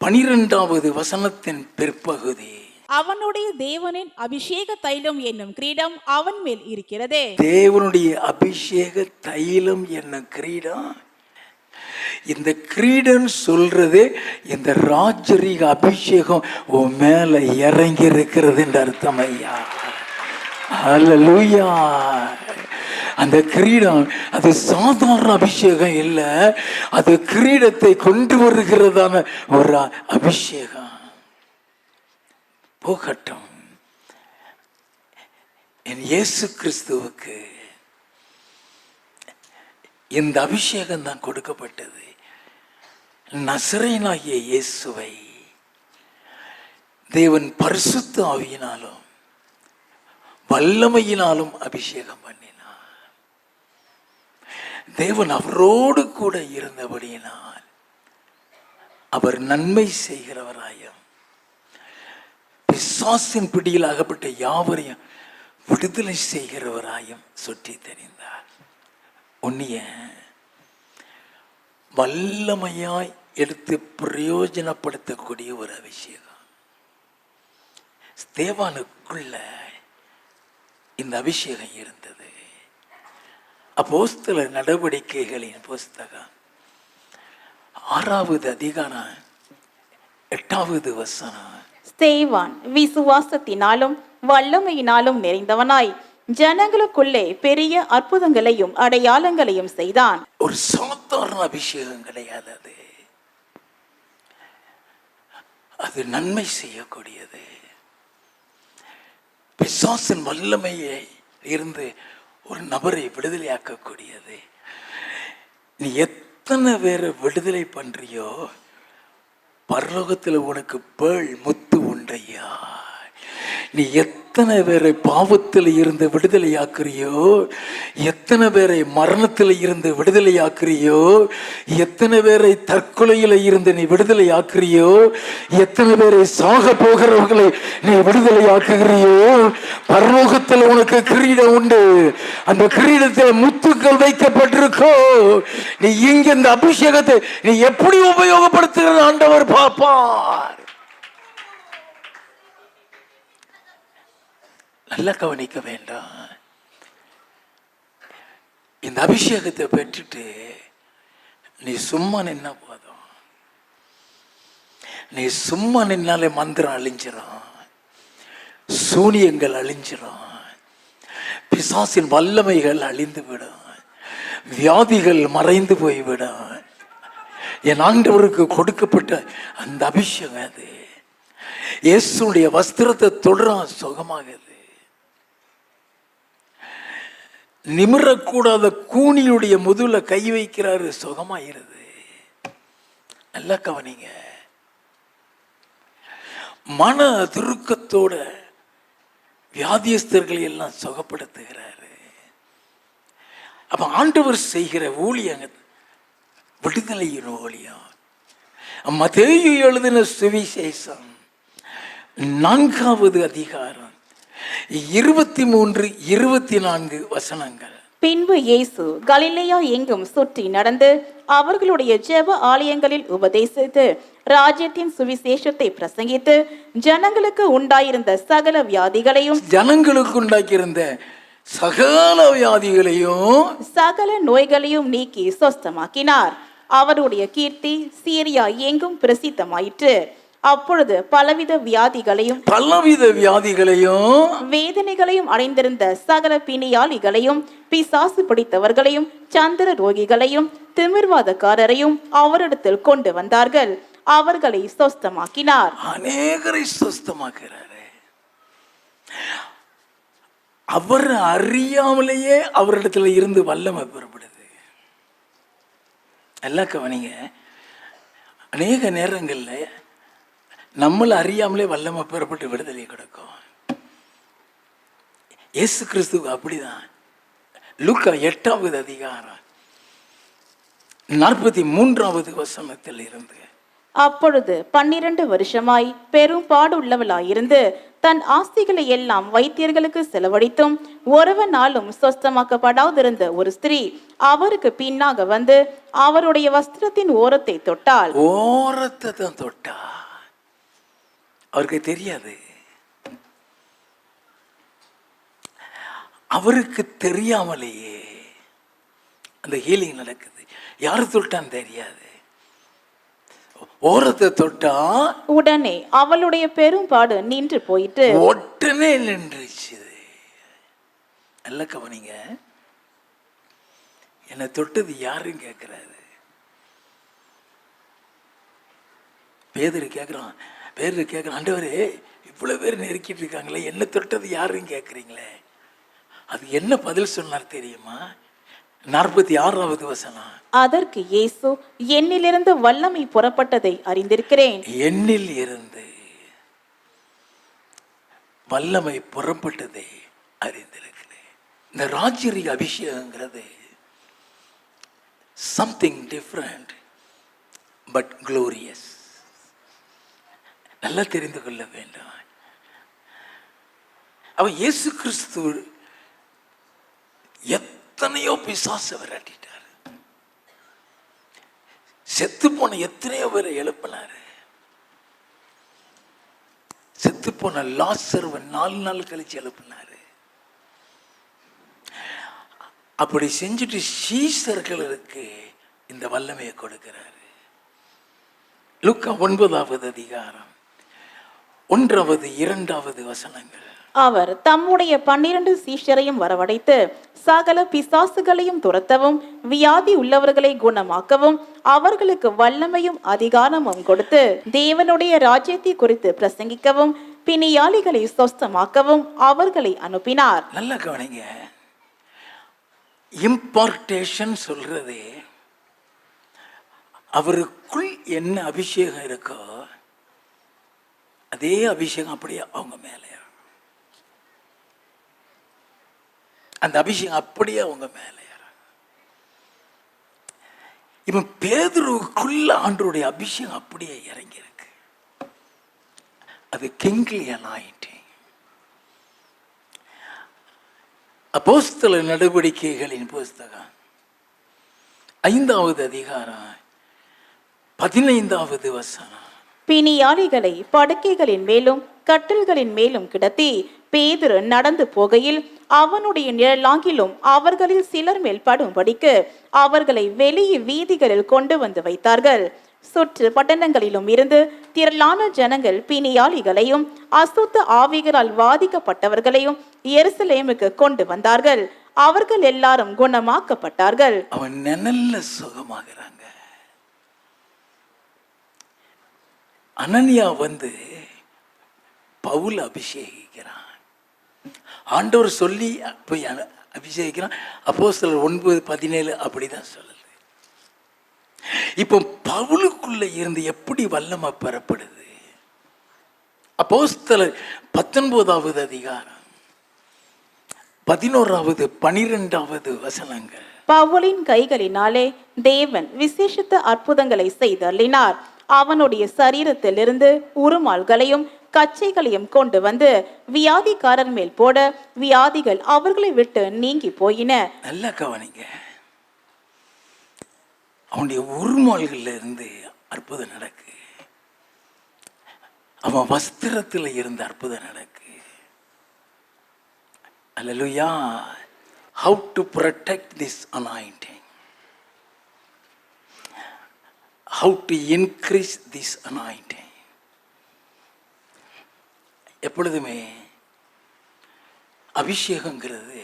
12வது வசனத்தின் பிற்பகுதி. அவனுடைய தேவனின் அபிஷேக தைலம் என்னும் கிரீடம் அவன் மேல் இருக்கிறதே. தேவனுடைய அபிஷேக தைலம் என்னும் கிரீடம். இந்த கிரீடம் சொல்றது இந்த ராஜரீக அபிஷேகம் உன் மேல இறங்கி இருக்கிறது என்று அர்த்தம் ஐயா. அல்லேலூயா. அந்த கிரீடம் அது சாதாரண அபிஷேகம் இல்லை, அது கிரீடத்தை கொண்டு வருகிறதான ஒரு அபிஷேகம். போகட்டும், என் இயேசு கிறிஸ்துவுக்கு இந்த அபிஷேகம் தான் கொடுக்கப்பட்டது. நசரேயனாகிய இயேசுவை தேவன் பரிசுத்த ஆவியினாலும் வல்லமையினாலும் அபிஷேகம் பண்ணினார். தேவன் அவரோடு கூட இருந்தபடியினால் அவர் நன்மை செய்கிறவராயும் பிசாசின் பிடியில் அகப்பட்ட யாவரையும் விடுதலை செய்கிறவராயும் சுற்றி தெரிந்தார். உன்னைய வல்லமையாய் எடுத்து பிரயோஜனப்படுத்தக்கூடிய ஒரு அபிஷேகம். ஸ்தேவானுக்குள்ள இந்த அபிஷேகம் இருந்தது. அப்போஸ்தலர் நடவடிக்கைகளின் புஸ்தகம் 6வது அதிகாரம் 8வது வசனம். ஸ்தேவான் விசுவாசத்தினாலும் வல்லமையினாலும் நிறைந்தவனாய் ஜனங்களுக்குள்ளே பெரிய அற்புதங்களையும் அடையாளங்களையும் செய்தான். ஒரு சாதாரண அபிஷேகம் கிடையாது. அது நன்மை செய்யக்கூடியது. பிசாசின் வல்லமையை இருந்து ஒரு நபரை விடுதலையாக்கக்கூடியது. நீ எத்தனை பேரை விடுதலை பண்றியோ பரலோகத்தில் உனக்கு பேள் முத்து உண்டையா. நீ எத்தனை பேரை பாவத்தில் இருந்து விடுதலையாக்குறியோ, எத்தனை பேரை மரணத்தில் இருந்து விடுதலையாக்குறியோ, எத்தனை பேரை தற்கொலையில் இருந்து நீ விடுதலையாக்குறியோ, எத்தனை பேரை சாக போகிறவர்களை நீ விடுதலையாக்குகிறியோ, பரலோகத்தில் உனக்கு கிரீடம் உண்டு. அந்த கிரீடத்தில் முத்துக்கள் வைக்கப்பட்டிருக்கோ. நீ இங்க இந்த அபிஷேகத்தை நீ எப்படி உபயோகப்படுத்துகிற ஆண்டவர் பார்ப்பார். நல்லா கவனிக்க வேண்டாம். இந்த அபிஷேகத்தை பெற்றுட்டு நீ சும்மா நின்னா போதும். நீ சும்மா நின்னாலே மந்திரம் அழிஞ்சிடும், சூனியங்கள் அழிஞ்சிடும், பிசாசின் வல்லமைகள் அழிந்து விடும், வியாதிகள் மறைந்து போய்விடும். என் ஆண்டவருக்கு கொடுக்கப்பட்ட அந்த அபிஷேகம் அது. இயேசுடைய வஸ்திரத்தை தொடரான், சுகமாகுது. நிமிரக்கூடாத கூனியுடைய முதுகுல கை வைக்கிறாரு, சுகமாயிருது. நல்லா கவனிங்க. மன துருக்கத்தோட வியாதியஸ்தர்களை எல்லாம் சுகப்படுத்துகிறாரு. அப்ப ஆண்டவர் செய்கிற ஊழியங்க விடுதலையின் ஊழியம். மத்தேயு எழுதின சுவிசேஷம் 4வது அதிகாரம் 23, 24 வசனங்கள். பின்பு இயேசு கலிலேயா எங்கும் சுற்றி நடந்து அவர்களுடைய ஜெப ஆலயங்களில் உபதேசித்து ராஜ்யத்தின் சுவிசேஷத்தை பிரசங்கித்து ஜனங்களுக்கு உண்டாயிருந்த சகல வியாதிகளையும் சகல நோய்களையும் நீக்கி சொஸ்தமாக்கினார். அவருடைய கீர்த்தி சீரியா எங்கும் பிரசித்தமாயிற்று. அப்பொழுது பலவித வியாதிகளையும் வேதனைகளையும் அடைந்திருந்த சகல பிணியாளிகளையும் பிசாசு பிடித்தவர்களையும் சந்திர ரோகிகளையும் திமிர்வாதக்காரரையும் அவரிடத்தில் கொண்டு வந்தார்கள். அவர்களை சொஸ்தமாக்கினார். அநேகரை சொஸ்தமாக்கிறாரு. அவர் அறியாமலேயே அவரிடத்துல இருந்து வல்லமை பெறப்படுது. எல்லாம் கவனிங்க. அநேக நேரங்கள்ல நம்மள அறியாமலே வல்லமை பெறப்பட்டு விடுதலை கிடைக்கும். இயேசு கிறிஸ்துவுக்கு அப்படிதான். லூக்கா 8வது அதிகாரம் 43வது வசனத்தில் இருந்து, அப்பொழுது 12 வருஷமாய் பெரும் பாடுள்ளவளாயிருந்து தன் ஆஸ்திகளை எல்லாம் வைத்தியர்களுக்கு செலவழித்தும் ஒருவனாலும் சொஸ்தமாக்கப்படாதிருந்த ஒரு ஸ்திரீ அவருக்கு பின்னாக வந்து அவருடைய வஸ்திரத்தின் ஓரத்தை தொட்டாள். ஓரத்தை தான் தொட்டா. அவருக்கு தெரியாது. அவருக்கு தெரியாமலேயே அந்த ஹீலிங் நடக்குது. யாரு தொட்டான்னு தெரியாது. ஓரத்தை தொட்டா உடனே அவளுடைய பெரும்பாடு நின்று போயிட்டு உடனே நின்றுச்சு. நல்ல கவனிங்க. என்னை தொட்டது யாருன்னு கேட்கிறாரு. பேதுரு கேட்கிறான். ஆண்டவரே, இவ்வளவு பேர் நெருக்கிட்டு இருக்காங்களே, என்ன தொட்டது யாருன்னு கேட்குறீங்களே. அது என்ன பதில் சொன்னார் தெரியுமா? 46வது வசனம். அதற்கு இயேசு, என்னிலிருந்து வல்லமை புறப்பட்டதை அறிந்திருக்கிறேன். என்னில் இருந்து வல்லமை புறப்பட்டதை அறிந்திருக்கிறேன். இந்த ராஜ்யரிய அபிஷேகங்கிறது சம்திங் டிஃப்ரெண்ட் பட் க்ளோரியஸ். நல்லா தெரிந்து கொள்ள வேண்டும். அவன் இயேசு கிறிஸ்து எத்தனையோ பிசாசை விரட்டிட்டார். செத்து போன எத்தனையோ பேரை எழுப்பினாரு. செத்து போன லாசர்வை 4 நாள் கழிச்சு எழுப்பினாரு. அப்படி செஞ்சுட்டு சீசர்களுக்கு இந்த வல்லமையை கொடுக்கிறாரு. லூக்கா 9வது அதிகாரம் 1வது 2வது வசனங்கள். அவர் தம்முடைய 12 சீஷரையும் வரவழைத்து சகல பிசாசுகளையும் துரத்தவும் வியாதி உள்ளவர்களை குணமாக்கவும் அவர்களுக்கு வல்லமையும் அதிகாரமும் கொடுத்து தேவனுடைய ராஜ்யத்தை குறித்து பிரசங்கிக்கவும் பிணியாளிகளை சொஸ்தமாக்கவும் அவர்களை அனுப்பினார். நல்ல கவனிங்க. இம்பார்ட்டேஷன் சொல்றதே அவருக்குள் என்ன அபிஷேகம் இருக்கோ அதே அபிஷேகம் அப்படியே அவங்க மேலே, அந்த அபிஷேகம் அப்படியே அவங்க மேலே. இவன் பேதுருவுக்குள்ள ஆண்டவருடைய அபிஷேகம் அப்படியே இறங்கி இருக்கு. அது கிங்லி அனாயிண்டிங். அப்போஸ்தலர் நடவடிக்கைகளின் புஸ்தகம் 5வது அதிகாரம் 15வது வசனம். பிணியாளிகளை படுக்கைகளின் மேலும் கட்டில்களின் மேலும் கிடத்தி பேதுரு நடந்து போகையில் அவனுடைய நிழலாங்கிலும் அவர்களில் சிலர் மேல் படும்படிக்கு அவர்களை வெளியே வீதிகளில் கொண்டு வந்து வைத்தார்கள். சுற்று பட்டணங்களிலும் இருந்து திரளான ஜனங்கள் பிணியாளிகளையும் அசுத்த ஆவிகளால் வாதிக்கப்பட்டவர்களையும் எருசலேமுக்கு கொண்டு வந்தார்கள். அவர்கள் எல்லாரும் குணமாக்கப்பட்டார்கள். அவன் நிழல்ல சுகமாகிறாங்க. அனனியா வந்து பவுல் அபிஷேகிக்கிறான். ஆண்டவர் சொல்லி போய் அபிஷேகிக்கிறான். அப்போஸ்தலர் 9:17 அப்படிதான் சொல்லுது. இப்போ பவுலுக்குள்ள இருந்து எப்படி வல்லமை பெறப்படுது? அப்போஸ்தலர் 19வது அதிகாரம் 11வது 12வது வசனங்கள். பவுலின் கைகளினாலே தேவன் விசேஷித்த அற்புதங்களை செய்தருளினார். அவனுடைய சரீரத்திலிருந்து உருமால்களையும் கச்சைகளையும் கொண்டு வந்து வியாதிக்காரர் மேல் போட வியாதிகள் அவர்களை விட்டு நீங்கி போயின. நல்லா கவனிங்க. அவனுடைய உருமால்கள்ல இருந்து அற்புதம் நடக்கு. அவன் வஸ்திரத்தில் இருந்து அற்புதம் நடக்கு. அல்லேலூயா. How to protect this anointing? How to increase this anointing? எப்பொழுதுமே அபிஷேகங்கிறது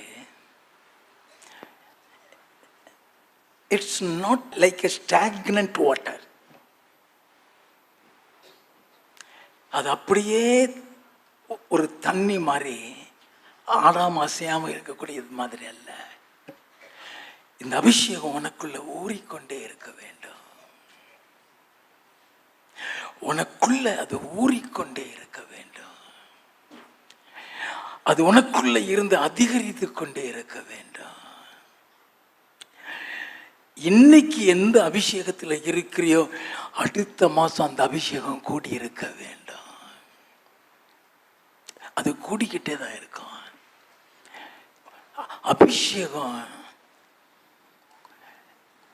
it's not like a stagnant water. அது அப்படியே ஒரு தண்ணி மாதிரி ஆடாம அசையாம இருக்கக்கூடியது மாதிரி அல்ல. இந்த அபிஷேகம் உனக்குள்ள ஊறிக்கொண்டே இருக்க வேண்டும். உனக்குள்ள அது ஊறிக்கொண்டே இருக்க வேண்டும். அது உனக்குள்ள இருந்து அதிகரித்து கொண்டே இருக்க வேண்டும். இன்னைக்கு எந்த அபிஷேகத்தில் இருக்கிறியோ அடுத்த மாசம் அந்த அபிஷேகம் கூடி இருக்க வேண்டும். அது கூடிக்கிட்டே தான் இருக்கும். அபிஷேகம்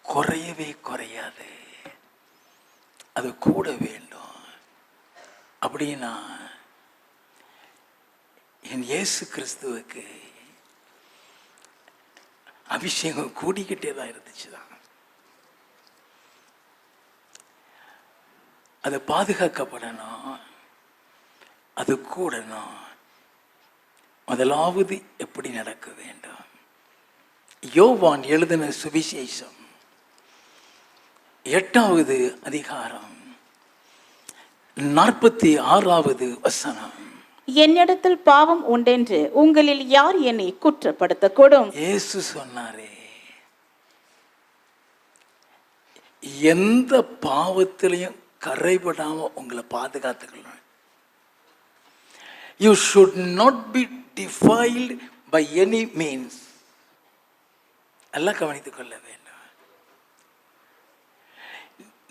குறையவே குறையாது, அது கூட வேண்டும். அப்படின்னா என் இயேசு கிறிஸ்துவுக்கு அபிஷேகம் கூடிக்கிட்டே தான் இருந்துச்சுதான். அது பாதுகாக்கப்படணும், அது கூடணும். முதலாவது எப்படி நடக்க வேண்டும்? யோவான் எழுதின சுவிசேஷம் 8வது அதிகாரம் 46வது வசனம். என்னிடத்தில் பாவம் உண்டென்று உங்களில் யார் என்னை குற்றப்படுத்தக்கூடும்? இயேசு சொன்னாரே, எந்த பாவத்திலையும் கரைபடாம உங்களை பாதுகாத்துக்கணும். You should not be defiled by any means. எல்லாம் கவனித்துக் கொள்ள வேண்டும்.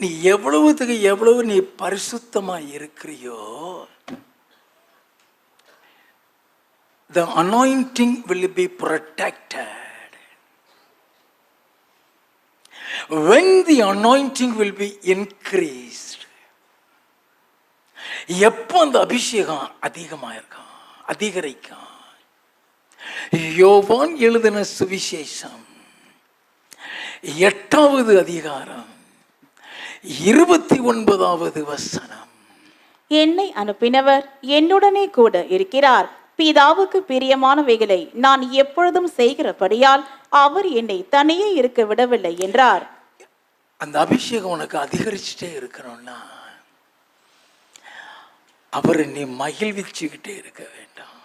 நீ எவ்வளவுக்கு எவ்வளவு நீ பரிசுத்தமா இருக்கிறியோ, the anointing will be protected. When the anointing will be increased, எப்போ அந்த அபிஷேகம் அதிகமாக இருக்கும், அதிகரிக்கும். யோவான் எழுதின சுவிசேஷம் 8வது அதிகாரம் 29வது வசனம். என்னை அனுப்பினவர் என்னுடனே கூட இருக்கிறார். பிதாவுக்கு பிரியமானவைகளை நான் எப்பொழுதும் செய்கிறபடியால் அவர் என்னை தனியே இருக்க விடவில்லை என்றார். அந்த அபிஷேகம் உனக்கு அதிகரிச்சுட்டே இருக்கணும்னா அவரை நீ மகிழ்விச்சுக்கிட்டே இருக்க வேண்டும்.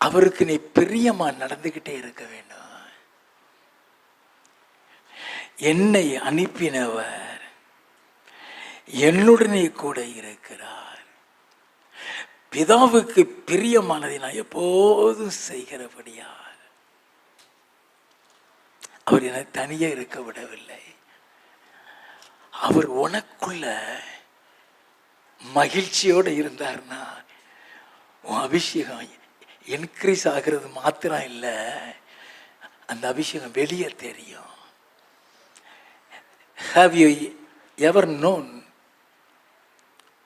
அவருக்கு நீ பிரியமா நடந்துகிட்டே இருக்க வேண்டும். என்னை அனுப்பினவர் என்னுடனே கூட இருக்கிறார். பிதாவுக்கு பிரியமானதை நான் எப்போதும் செய்கிறபடியால் அவர் என்னை தனியே இருக்க விடவில்லை. அவர் உனக்குள்ள மகிழ்ச்சியோடு இருந்தார்னா உன் அபிஷேகம் இன்க்ரீஸ் ஆகிறது மாத்திரம் இல்லை, அந்த அபிஷேகம் வெளியே தெரியும். Have you ever known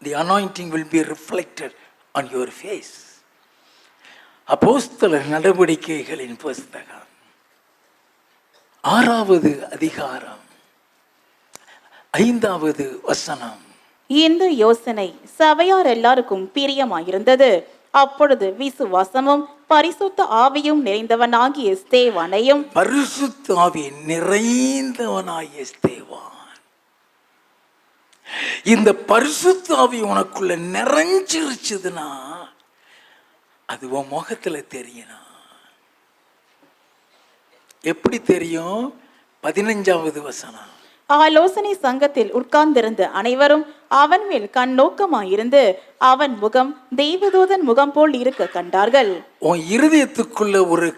the anointing will be reflected on your face? அப்போஸ்தலர் நடவடிக்கைகளின் புஸ்தகம் 6வது அதிகாரம் 5வது வசனம். இந்த யோசனை சபையார் எல்லாருக்கும் பிரியமாயிருந்தது. அப்பொழுது விசுவாசமும் பரிசுத்த ஆவியும் நிறைந்தவனாகிய ஸ்தேவானையும் பரிசுத்த ஆவி நிறைந்தவனாகிய ஸ்தேவான் இந்த பரிசுத்த ஆவி உனக்குள்ள நிறைஞ்சிருச்சுதுன்னா அது உன் முகத்துல தெரியணும். எப்படி தெரியும்? 15வது வசனம். ஆலோசனை சங்கத்தில் உட்கார்ந்திருந்த அனைவரும் அவன் மேல் கண்ணோக்கமாயிருந்து அவன் முகம் தெய்வதூதன் முகம் போல் இருக்க கண்டார்கள். உன் இருதயத்துக்குள்ள ஒரு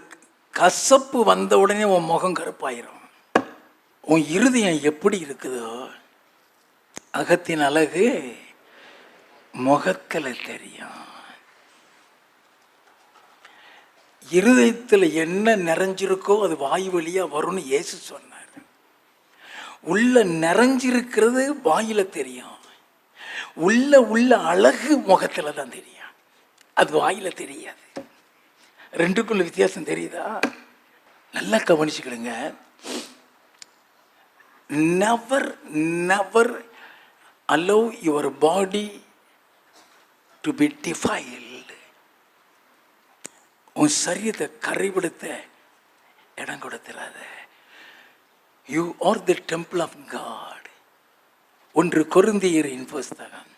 கசப்பு வந்த உடனே உன் முகம் கருப்பாயிரும். உன் இருதயம் எப்படி இருக்குதோ அகத்தின் அழகு முகத்துல தெரியும். இருதயத்தில் என்ன நிறைஞ்சிருக்கோ அது வாய் வழியா வரும்னு இயேசு சொன்னார். உள்ள நிறைஞ்சிருக்கிறது வாயில தெரியும். உள்ள அழகு முகத்துல தான் தெரியும், அது வாயில தெரியாது. ரெண்டுக்குள்ள வித்தியாசம் தெரியுதா? நல்லா கவனிச்சுக்கிடுங்க. never allow your body to be defiled. உன் சரீரத்தை கரைபடுத்த இடம் கொடுத்துறாத. You are the temple of God. 1 கொரிந்தியரின் புஸ்தகம்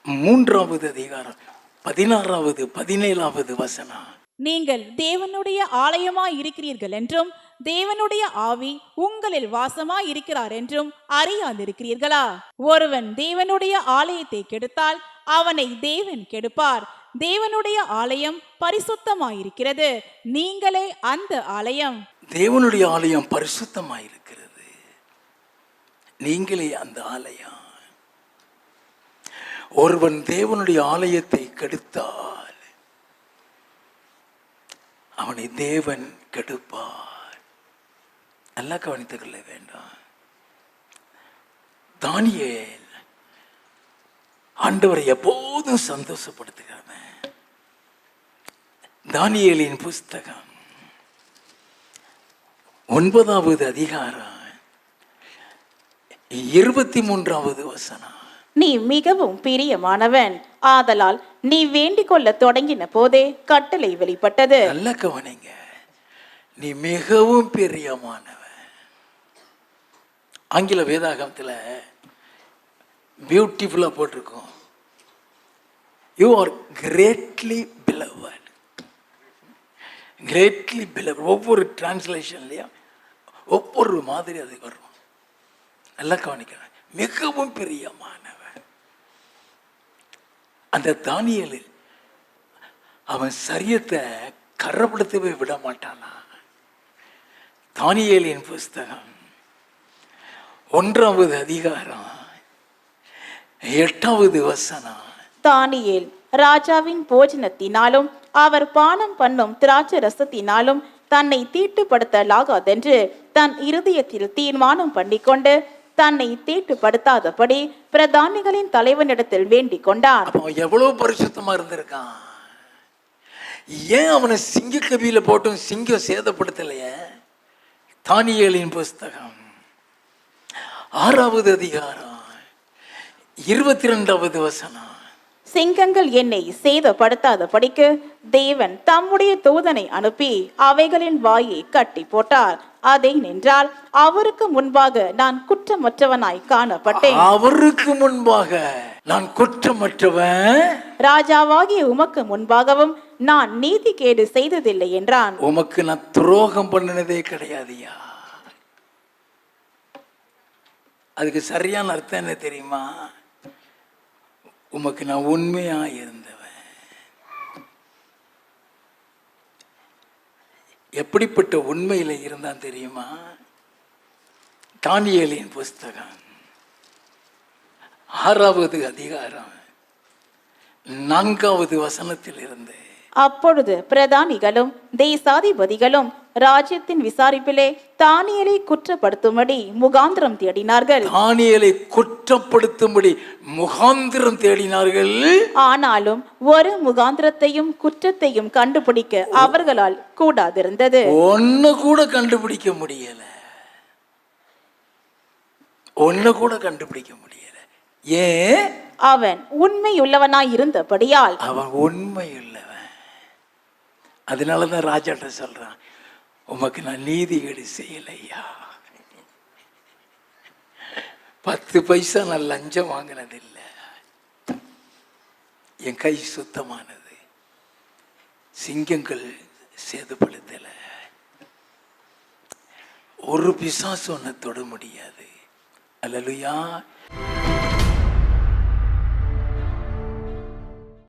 3வது அதிகாரம் 16வது 17வது வசனம். நீங்கள் தேவனுடைய ஆலயமாய் இருக்கிறீர்கள் என்றும் தேவனுடைய ஆவி உங்களில் வாசமாய் இருக்கிறார் என்றும் அறியாதிருக்கிறீர்களா? ஒருவன் தேவனுடைய ஆலயத்தை கெடுத்தால் அவனை தேவன் கெடுப்பார். தேவனுடைய ஆலயம் பரிசுத்தமாயிருக்கிறது, நீங்களே அந்த ஆலயம். தேவனுடைய ஆலயம் பரிசுத்தமாயிருக்கிறது, நீங்களே அந்த ஆலயம். ஒருவன் தேவனுடைய ஆலயத்தை கெடுத்தால் அவனை தேவன் கெடுப்பார். நல்லா கவனித்துக் கொள்ள வேண்டும். தானியேல் ஆண்டவரை எப்போதும் சந்தோஷப்படுத்துகிறவன். தானியேலின் புஸ்தகம் 9வது அதிகாரம் 23வது வசனம். நீ மிகவும் பிரியமானவன், ஆதலால் நீ வேண்டிக் கொள்ள தொடங்கின போதே கட்டளை வெளிப்பட்டது. நல்ல கவனிங்க. நீ மிகவும் பிரியமானவன். ஆங்கில வேதாகமத்தில் பியூட்டிஃபுல்லா போட்டிருக்கோம், you are greatly beloved. Greatly beloved. ஒவ்வொரு டிரான்ஸ்லேஷன்லையும் ஒவ்வொரு மாதிரி அது வரும். நல்லா கவனிக்கிறேன். மிகவும் பிரியமானவன். அந்த தானியேலில் அவன் சரியத்தை கரப்படுத்தவே விட மாட்டானா? தானியேலின் புஸ்தகம் 1வது அதிகாரம் 8வது வசனம். தானியேல் ராஜாவின் போஜனத்தினாலும் அவர் பானம் பண்ணும் திராட்சை ரசத்தினாலும் தன்னை தீட்டுப்படுத்தலாகாதென்று தன் இருதயத்தில் தீர்மானம் பண்ணிக்கொண்டு தன்னை தீட்டுப்படுத்தாதபடி பிரதானிகளின் தலைவனிடத்தில் வேண்டிக் கொண்டான். எவ்வளவு பரிசுத்தமா இருந்திருக்கான். ஏன் அவனை சிங்க கவியில போட்டும் சிங்கம் சேதப்படுத்தலையே? தானியேலின் புஸ்தகம் 6வது அதிகாரம் 22வது வசனம். சிங்கங்கள் என்னை சேதப்படுத்தாத படிக்கு தேவன் தம்முடைய தூதனை அனுப்பி அவைகளின் வாயை கட்டி போட்டார். அதை நின்றால் அவருக்கு முன்பாக நான் குற்றமற்றவனாய் காணப்பட்டேன். அவருக்கு முன்பாக நான் குற்றமற்றவன், ராஜாவாகிய உமக்கு முன்பாகவும் நான் நீதி கேடு செய்ததில்லை என்றான். உமக்கு நான் துரோகம் பண்ணினதே கிடையாதுயா. அதுக்கு சரியான அர்த்தம் என்ன தெரியுமா? உமக்கு நான் உண்மையா இருந்தவன். எப்படிப்பட்ட உண்மையில இருந்தான் தெரியுமா? தானியேலின் புஸ்தகம் 6வது அதிகாரம் 4வது வசனத்தில் இருந்து. அப்பொழுது பிரதானிகளும் தேசாதிபதிகளும் ராஜ்யத்தின் விசாரிப்பிலே தானியேலை குற்றப்படுத்தும்படி முகாந்திரம் தேடினார்கள். தானியேலை குற்றப்படுத்தும்படி முகாந்திரம் தேடினார்கள். ஆனாலும் ஒரு முகாந்திரத்தையும் குற்றத்தையும் கண்டுபிடிக்க அவர்களால் கூடாதிருந்தது. ஒன்னு கூட கண்டுபிடிக்க முடியல. ஒன்னு கூட கண்டுபிடிக்க முடியல. ஏன்? அவன் உண்மையுள்ளவனாய் இருந்தபடியால். அவன் உண்மையுள்ளவன். அதனாலதான் ராஜாட்ட சொல்றான், உமக்கு நான் நீதிகேடு செய்யலையா. 10 பைசா நான் லஞ்சம் வாங்கினதில்லை. என் கை சுத்தமானது. சிங்கங்கள் சேதப்படுத்தல. ஒரு பிசாசு ஒன்றை தொட முடியாது. அல்லேலூயா.